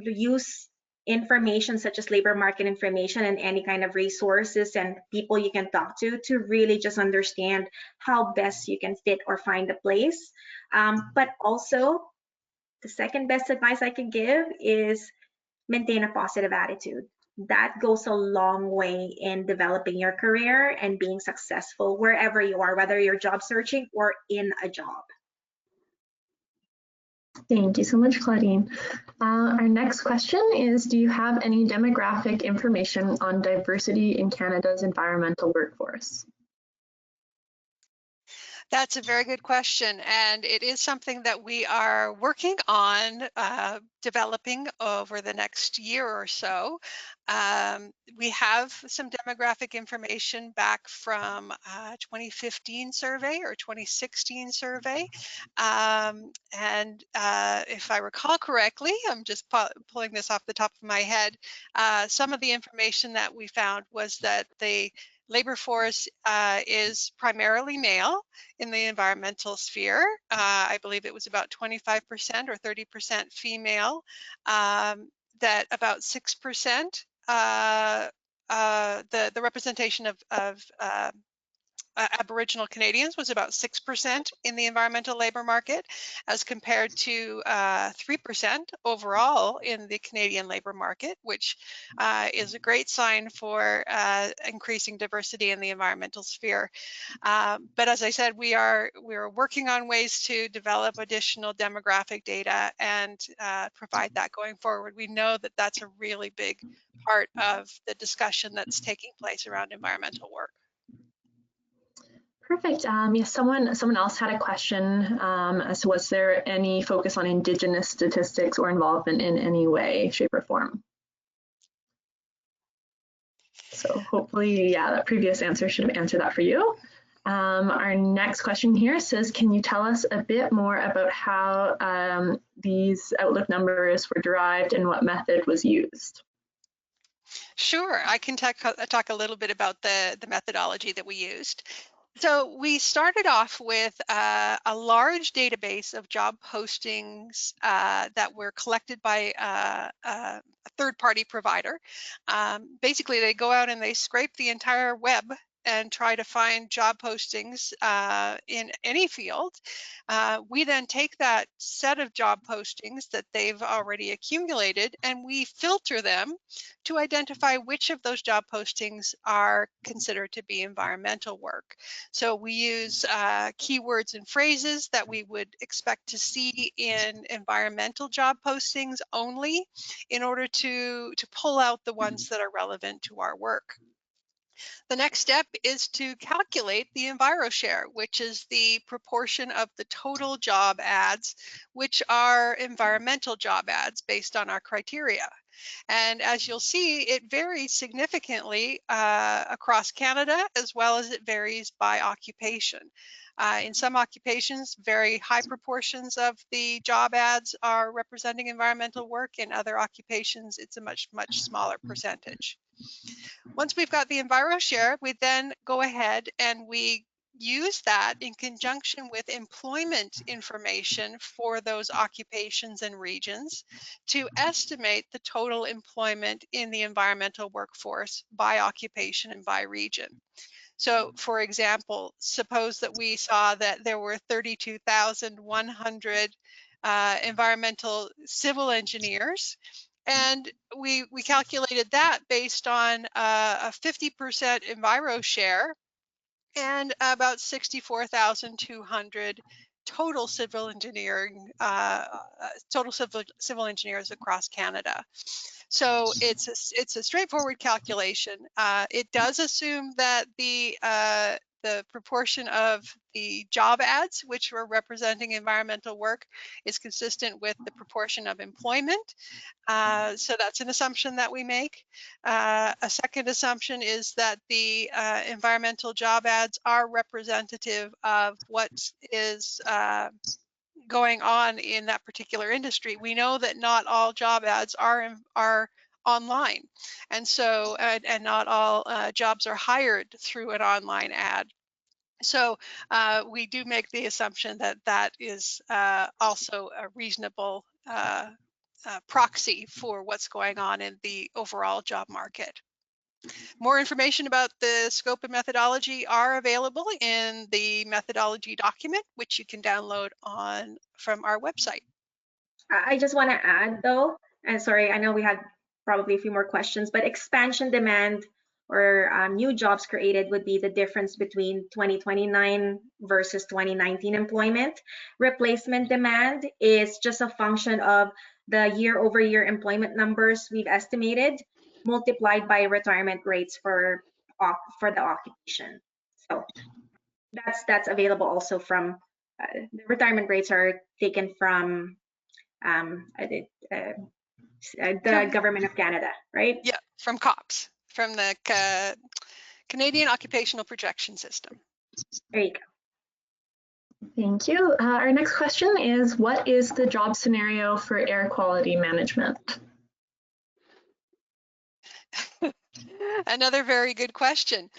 use information such as labor market information and any kind of resources and people you can talk to really just understand how best you can fit or find a place. But also the second best advice I can give is maintain a positive attitude. That goes a long way in developing your career and being successful wherever you are, whether you're job searching or in a job. Thank you so much, Claudine. Our next question is, do you have any demographic information on diversity in Canada's environmental workforce? That's a very good question, and it is something that we are working on developing over the next year or so. We have some demographic information back from 2015 survey or 2016 survey, and if I recall correctly, I'm just pulling this off the top of my head, some of the information that we found was that the labor force is primarily male in the environmental sphere. I believe it was about 25% or 30% female, that about 6%, the representation of Aboriginal Canadians was about 6% in the environmental labor market, as compared to 3% overall in the Canadian labor market, which is a great sign for increasing diversity in the environmental sphere. But as I said, we are working on ways to develop additional demographic data and provide that going forward. We know that that's a really big part of the discussion that's taking place around environmental work. Perfect. Yes, someone else had a question as to was there any focus on Indigenous statistics or involvement in any way, shape, or form? So hopefully, yeah, that previous answer should have answered that for you. Our next question here says, can you tell us a bit more about how these Outlook numbers were derived and what method was used? Sure, I can talk a little bit about the methodology that we used. So we started off with a large database of job postings that were collected by a third-party provider. Basically, they go out and they scrape the entire web and try to find job postings in any field. We then take that set of job postings that they've already accumulated and we filter them to identify which of those job postings are considered to be environmental work. So we use keywords and phrases that we would expect to see in environmental job postings only in order to pull out the ones that are relevant to our work. The next step is to calculate the EnviroShare, which is the proportion of the total job ads, which are environmental job ads based on our criteria. And as you'll see, it varies significantly across Canada, as well as it varies by occupation. In some occupations, very high proportions of the job ads are representing environmental work. In other occupations, it's a much smaller percentage. Once we've got the EnviroShare, we then go ahead and we use that in conjunction with employment information for those occupations and regions to estimate the total employment in the environmental workforce by occupation and by region. So for example, suppose that we saw that there were 32,100 environmental civil engineers, and we calculated that based on a 50% EnviroShare and about 64,200 total civil engineering, total civil engineers across Canada. So it's a straightforward calculation. It does assume that the proportion of the job ads, which were representing environmental work, is consistent with the proportion of employment. So that's an assumption that we make. A second assumption is that the environmental job ads are representative of what is going on in that particular industry. We know that not all job ads are online, and so and not all jobs are hired through an online ad. So we do make the assumption that that is also a reasonable proxy for what's going on in the overall job market. More information about the scope and methodology are available in the methodology document, which you can download from our website. I just want to add though, and sorry, I know we had probably a few more questions, but expansion demand or new jobs created would be the difference between 2029 versus 2019 employment. Replacement demand is just a function of the year-over-year employment numbers we've estimated multiplied by retirement rates for the occupation. So that's available also from the retirement rates are taken from the government of Canada, right? Yeah, from COPS, from the Canadian Occupational Projection System. There you go. Thank you. Our next question is, what is the job scenario for air quality management? Another very good question.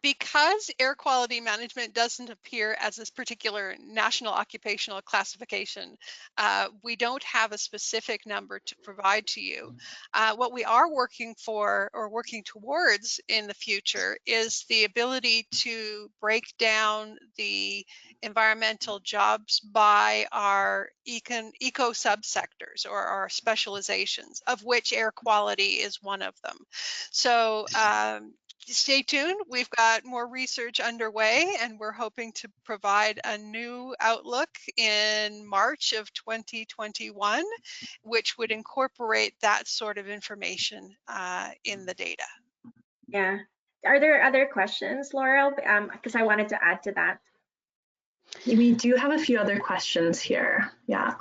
Because air quality management doesn't appear as this particular national occupational classification, we don't have a specific number to provide to you. What we are working for or working towards in the future is the ability to break down the environmental jobs by our eco subsectors or our specializations, of which air quality is one of them. So stay tuned. We've got more research underway and we're hoping to provide a new outlook in March of 2021, which would incorporate that sort of information in the data. Yeah. Are there other questions, Laurel? Because I wanted to add to that. We do have a few other questions here. Yeah.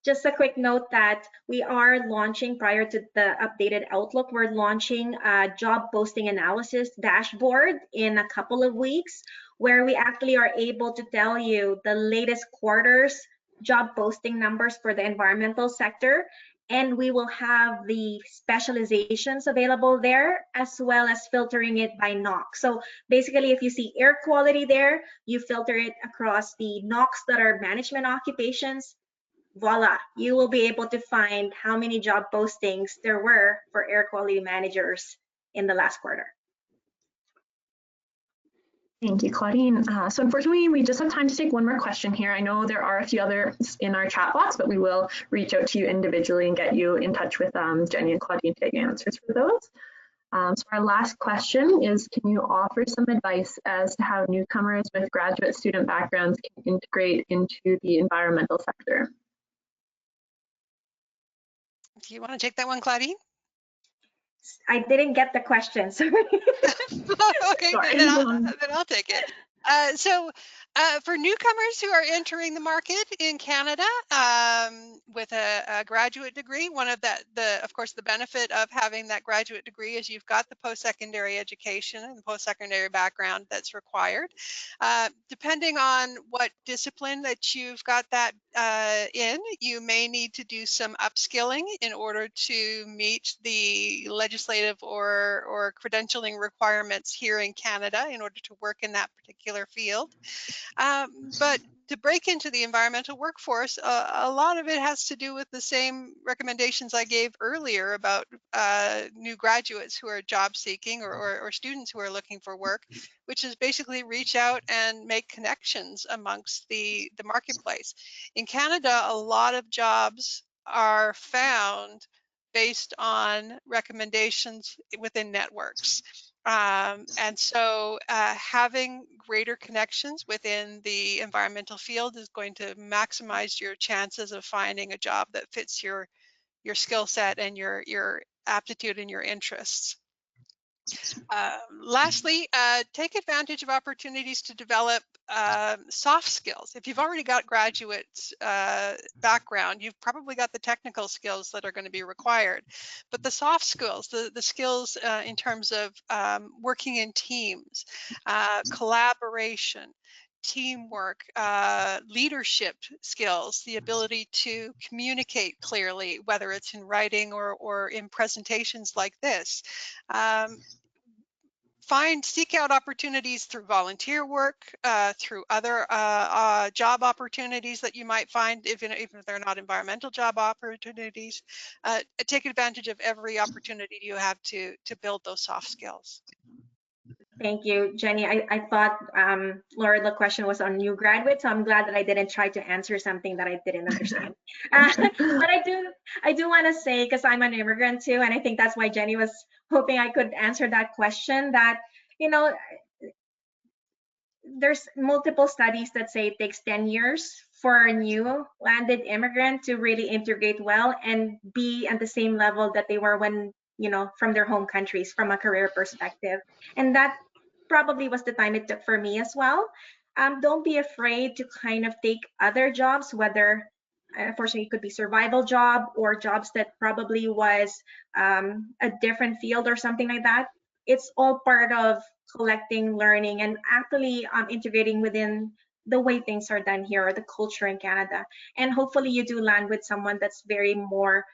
Just a quick note that we are launching, prior to the updated outlook, we're launching a job posting analysis dashboard in a couple of weeks, where we actually are able to tell you the latest quarter's job posting numbers for the environmental sector. And we will have the specializations available there, as well as filtering it by NOx. So basically, if you see air quality there, you filter it across the NOx that are management occupations. Voila, you will be able to find how many job postings there were for air quality managers in the last quarter. Thank you, Claudine. So unfortunately, we just have time to take one more question here. I know there are a few others in our chat box, but we will reach out to you individually and get you in touch with Geni and Claudine to get you answers for those. So our last question is, can you offer some advice as to how newcomers with graduate student backgrounds can integrate into the environmental sector? Do you want to take that one, Claudine? I didn't get the question, sorry. Okay, Sorry. then I'll take it. For newcomers who are entering the market in Canada with a graduate degree, one of of course, the benefit of having that graduate degree is you've got the post-secondary education and the post-secondary background that's required. Depending on what discipline that you've got that in, you may need to do some upskilling in order to meet the legislative or credentialing requirements here in Canada in order to work in that particular field. But to break into the environmental workforce, a lot of it has to do with the same recommendations I gave earlier about new graduates who are job seeking or students who are looking for work, which is basically reach out and make connections amongst the marketplace. In Canada, a lot of jobs are found based on recommendations within networks. And so having greater connections within the environmental field is going to maximize your chances of finding a job that fits your skill set and your aptitude and your interests. Lastly, take advantage of opportunities to develop soft skills. If you've already got graduate background, you've probably got the technical skills that are going to be required. But the soft skills, the skills in terms of working in teams, collaboration, teamwork, leadership skills, the ability to communicate clearly, whether it's in writing or in presentations like this. Seek out opportunities through volunteer work, through other job opportunities that you might find, even if they're not environmental job opportunities. Take advantage of every opportunity you have to build those soft skills. Thank you, Geni. I thought, Laura, the question was on new graduates, so I'm glad that I didn't try to answer something that I didn't understand. But I do want to say, because I'm an immigrant too, and I think that's why Geni was hoping I could answer that question, that, you know, there's multiple studies that say it takes 10 years for a new landed immigrant to really integrate well and be at the same level that they were when, you know, from their home countries, from a career perspective. And that probably was the time it took for me as well. Don't be afraid to kind of take other jobs, whether unfortunately it could be survival job or jobs that probably was a different field or something like that. It's all part of collecting, learning, and actually integrating within the way things are done here, or the culture in Canada. And hopefully you do land with someone that's very more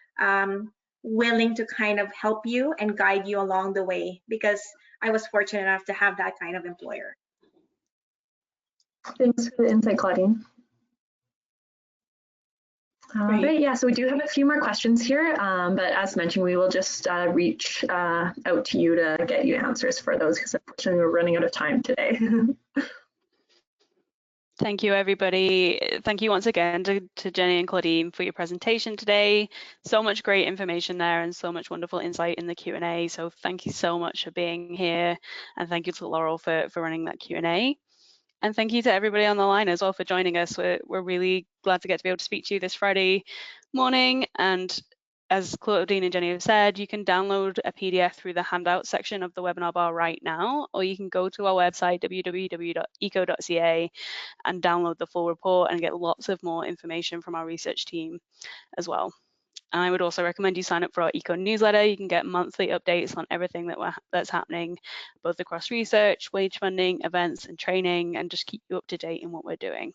willing to kind of help you and guide you along the way, because I was fortunate enough to have that kind of employer. Thanks for the insight, Claudine. Right, yeah, so we do have a few more questions here, but as mentioned, we will just reach out to you to get you answers for those, because unfortunately we're running out of time today. Thank you, everybody. Thank you once again to Geni and Claudine for your presentation today. So much great information there and so much wonderful insight in the Q&A. So thank you so much for being here. And thank you to Laurel for running that Q&A. And thank you to everybody on the line as well for joining us. We're really glad to get to be able to speak to you this Friday morning. And as Claudine and Geni have said, you can download a PDF through the handout section of the webinar bar right now, or you can go to our website, www.eco.ca, and download the full report and get lots of more information from our research team as well. And I would also recommend you sign up for our Eco newsletter. You can get monthly updates on everything that's happening, both across research, wage funding, events, and training, and just keep you up to date in what we're doing.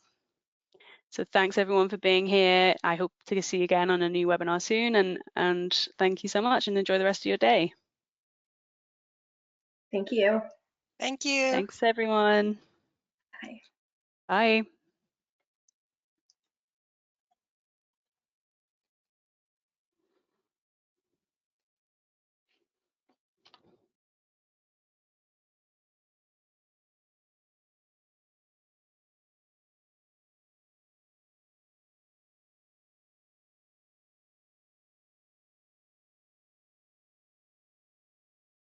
So thanks everyone for being here. I hope to see you again on a new webinar soon, and thank you so much, and enjoy the rest of your day. Thank you. Thank you. Thanks everyone. Bye. Bye.